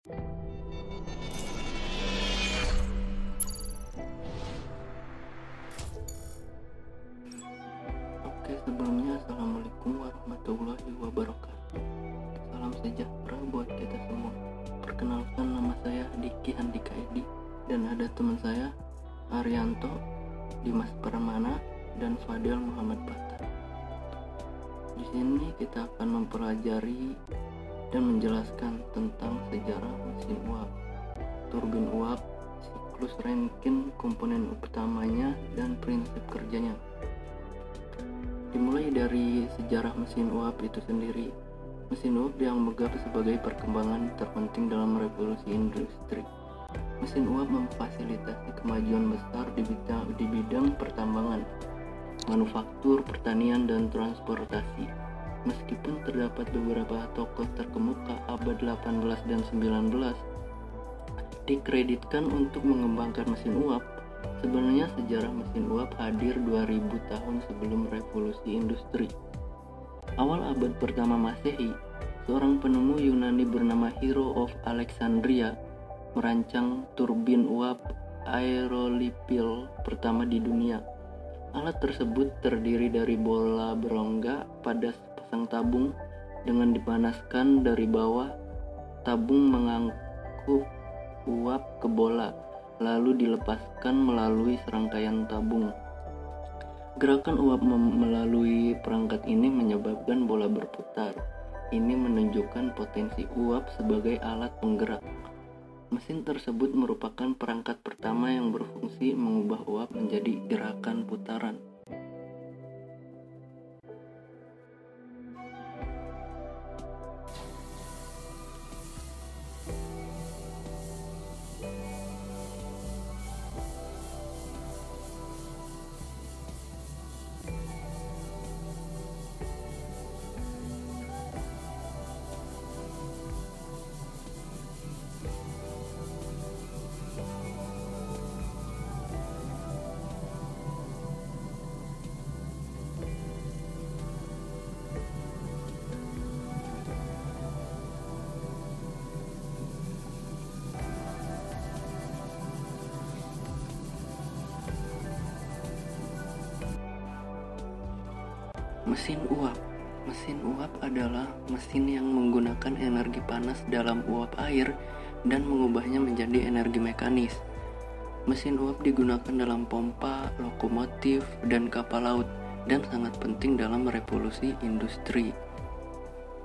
Oke, sebelumnya Assalamualaikum warahmatullahi wabarakatuh. Salam sejahtera buat kita semua. Perkenalkan, nama saya Diki Andika Edi, dan ada teman saya Arianto, Dimas Permana, dan Fadil Muhammad Patah. Di sini kita akan mempelajari dan menjelaskan tentang sejarah mesin uap, turbin uap, siklus Rankine, komponen utamanya, dan prinsip kerjanya. Dimulai dari sejarah mesin uap itu sendiri. Mesin uap dianggap sebagai perkembangan terpenting dalam revolusi industri. Mesin uap memfasilitasi kemajuan besar di bidang pertambangan, manufaktur, pertanian, dan transportasi. Meskipun terdapat beberapa tokoh terkemuka abad 18 dan 19 dikreditkan untuk mengembangkan mesin uap, sebenarnya sejarah mesin uap hadir 2000 tahun sebelum revolusi industri. Awal abad pertama Masehi, seorang penemu Yunani bernama Hero of Alexandria merancang turbin uap aerolipil pertama di dunia. Alat tersebut terdiri dari bola berongga pada sepasang tabung. Dengan dipanaskan dari bawah, tabung mengangkut uap ke bola, lalu dilepaskan melalui serangkaian tabung. Gerakan uap melalui perangkat ini menyebabkan bola berputar. Ini menunjukkan potensi uap sebagai alat penggerak. Mesin tersebut merupakan perangkat pertama yang berfungsi mengubah uap menjadi gerakan putaran. Mesin uap. Mesin uap adalah mesin yang menggunakan energi panas dalam uap air dan mengubahnya menjadi energi mekanis. Mesin uap digunakan dalam pompa, lokomotif, dan kapal laut, dan sangat penting dalam revolusi industri.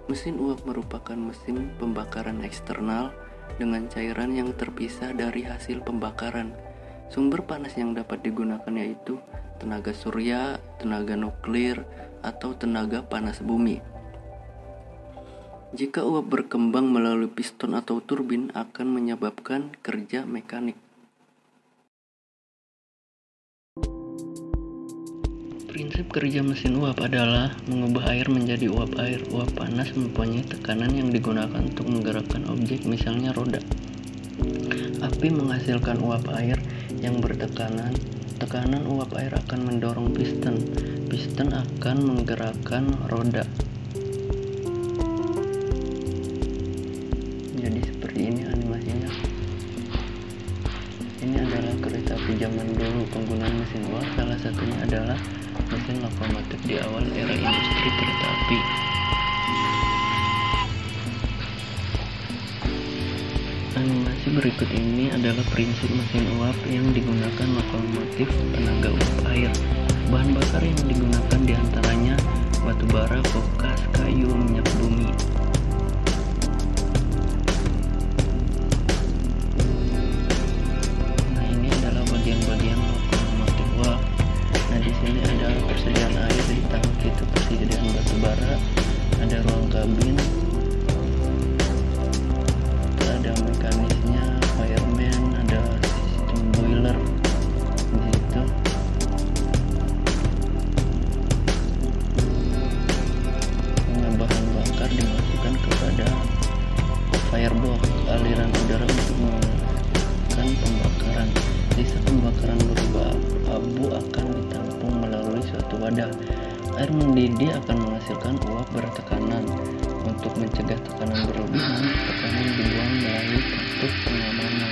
Mesin uap merupakan mesin pembakaran eksternal dengan cairan yang terpisah dari hasil pembakaran. Sumber panas yang dapat digunakan yaitu tenaga surya, tenaga nuklir, atau tenaga panas bumi. Jika uap berkembang melalui piston atau turbin, akan menyebabkan kerja mekanik. Prinsip kerja mesin uap adalah mengubah air menjadi uap air. Uap panas mempunyai tekanan yang digunakan untuk menggerakkan objek, misalnya roda. Api menghasilkan uap air yang bertekanan. Tekanan uap air akan mendorong piston. Piston akan menggerakkan roda. Jadi seperti ini animasinya. Ini adalah kereta api zaman dulu. Penggunaan mesin uap salah satunya adalah mesin lokomotif di awal era industri kereta api. Animasi berikut ini adalah prinsip mesin uap yang digunakan lokomotif tenaga uap air. Bahan bakar yang digunakan diantaranya batu bara, kokas, kayu, minyak bumi. Nah, ini adalah bagian-bagian lokomotif uap. Nah, di sini ada persediaan air di tangki, itu persediaan batu bara, ada ruang kabin, ada mekanisnya, fireman, ada sistem boiler gitu. Nah, bahan bakar dimasukkan kepada firebox, aliran udara untuk melakukan pembakaran. Sisa pembakaran berupa abu akan ditampung melalui suatu wadah. Air mendidih akan menghasilkan uap bertekanan. Untuk mencegah tekanan berlebihan, tekanan dibuang melalui katup pengamanan.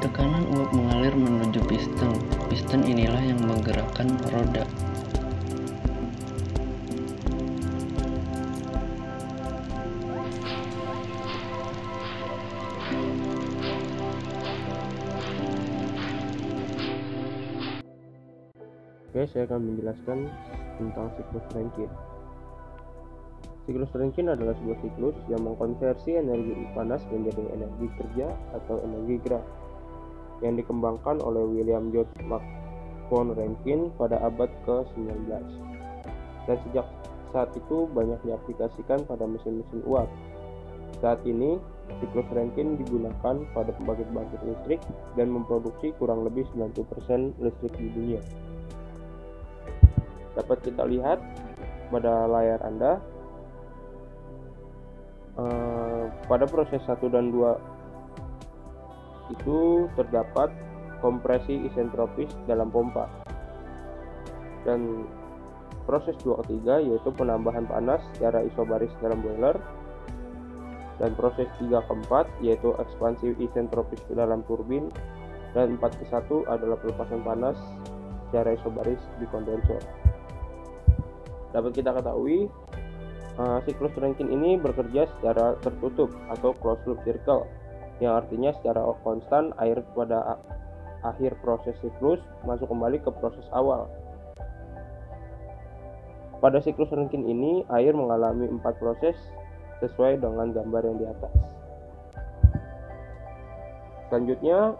Tekanan uap mengalir menuju piston. Piston inilah yang menggerakkan roda. Oke, saya akan menjelaskan tentang siklus Rankine. Siklus Rankine adalah sebuah siklus yang mengkonversi energi panas menjadi energi kerja atau energi gerak, yang dikembangkan oleh William George von Rankine pada abad ke-19. Dan sejak saat itu banyak diaplikasikan pada mesin-mesin uap. Saat ini, siklus Rankine digunakan pada pembangkit-pembangkit listrik dan memproduksi kurang lebih 90% listrik di dunia. Dapat kita lihat pada layar Anda, pada proses 1 dan 2 itu terdapat kompresi isentropis dalam pompa, dan proses 2 ke 3 yaitu penambahan panas secara isobaris dalam boiler, dan proses 3 ke 4 yaitu ekspansi isentropis dalam turbin, dan 4 ke 1 adalah pelepasan panas secara isobaris di kondensor. Dapat kita ketahui, siklus Rankine ini bekerja secara tertutup atau closed loop circle, yang artinya secara konstan air pada akhir proses siklus masuk kembali ke proses awal. Pada siklus Rankine ini, air mengalami 4 proses sesuai dengan gambar yang di atas. Selanjutnya,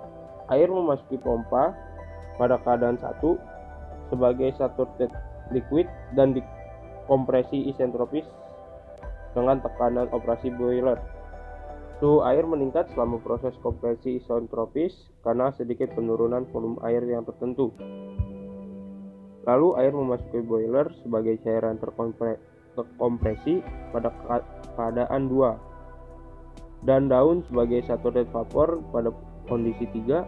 air memasuki pompa pada keadaan 1 sebagai saturated liquid dan dikompresi isentropis dengan tekanan operasi boiler. Suhu air meningkat selama proses kompresi isentropis karena sedikit penurunan volume air yang tertentu. Lalu air memasuki boiler sebagai cairan terkompresi pada keadaan 2, dan daun sebagai saturated vapor pada kondisi 3.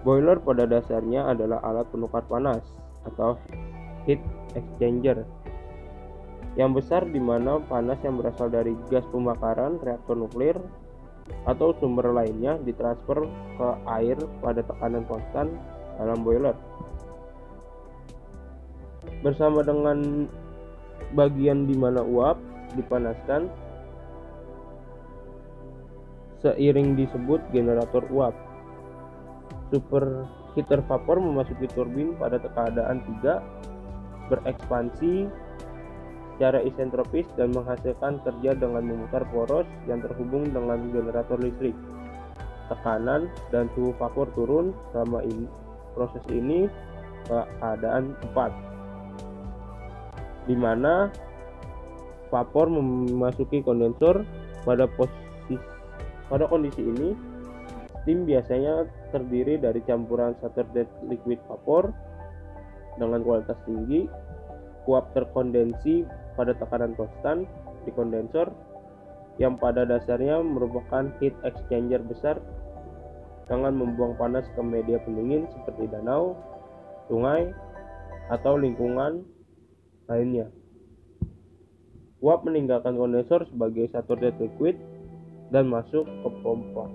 Boiler pada dasarnya adalah alat penukar panas atau heat exchanger yang besar, di mana panas yang berasal dari gas pembakaran, reaktor nuklir, atau sumber lainnya ditransfer ke air pada tekanan konstan dalam boiler. Bersama dengan bagian di mana uap dipanaskan, seiring disebut generator uap. Superheater vapor memasuki turbin pada keadaan 3, berekspansi secara isentropis dan menghasilkan kerja dengan memutar poros yang terhubung dengan generator listrik. Tekanan dan suhu vapor turun selama proses ini ke keadaan 4, di mana vapor memasuki kondensor. Pada kondisi ini, steam biasanya terdiri dari campuran saturated liquid vapor dengan kualitas tinggi, uap terkondensi pada tekanan konstan di kondensor, yang pada dasarnya merupakan heat exchanger besar dengan membuang panas ke media pendingin seperti danau, sungai, atau lingkungan lainnya. Uap meninggalkan kondensor sebagai saturated liquid dan masuk ke pompa.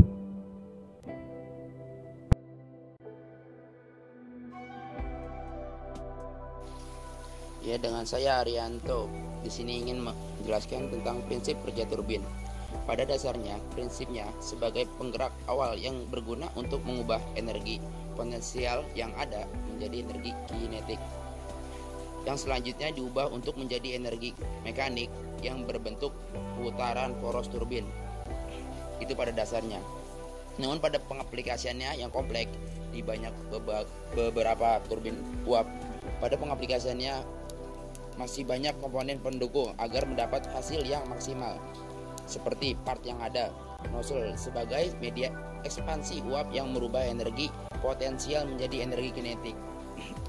Ya, dengan saya Arianto. Di sini ingin menjelaskan tentang prinsip kerja turbin. Pada dasarnya, prinsipnya sebagai penggerak awal yang berguna untuk mengubah energi potensial yang ada menjadi energi kinetik, yang selanjutnya diubah untuk menjadi energi mekanik yang berbentuk putaran poros turbin. Itu pada dasarnya. Namun pada pengaplikasiannya yang kompleks di banyak beberapa turbin uap, pada pengaplikasiannya masih banyak komponen pendukung agar mendapat hasil yang maksimal, seperti part yang ada, nozzle sebagai media ekspansi uap yang merubah energi potensial menjadi energi kinetik.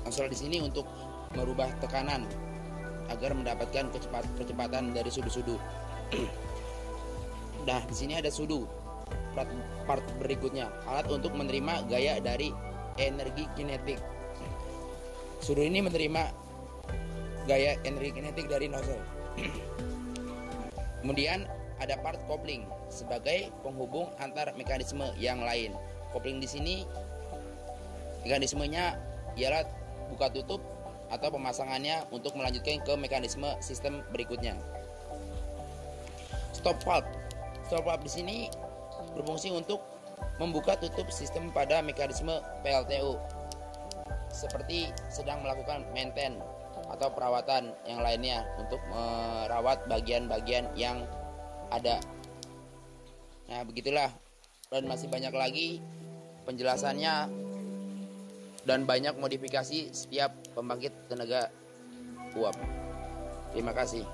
Nozzle di sini untuk merubah tekanan agar mendapatkan kecepatan dari sudu-sudu. Nah, di sini ada sudu. Part berikutnya, alat untuk menerima gaya dari energi kinetik. Sudut ini menerima gaya energi kinetik dari nozzle. Kemudian ada part coupling sebagai penghubung antar mekanisme yang lain. Coupling di sini mekanismenya ialah buka tutup atau pemasangannya untuk melanjutkan ke mekanisme sistem berikutnya. Stop valve. Stop valve di sini berfungsi untuk membuka tutup sistem pada mekanisme PLTU seperti sedang melakukan maintenance atau perawatan yang lainnya untuk merawat bagian-bagian yang ada. Nah, begitulah, dan masih banyak lagi penjelasannya dan banyak modifikasi setiap pembangkit tenaga uap. Terima kasih.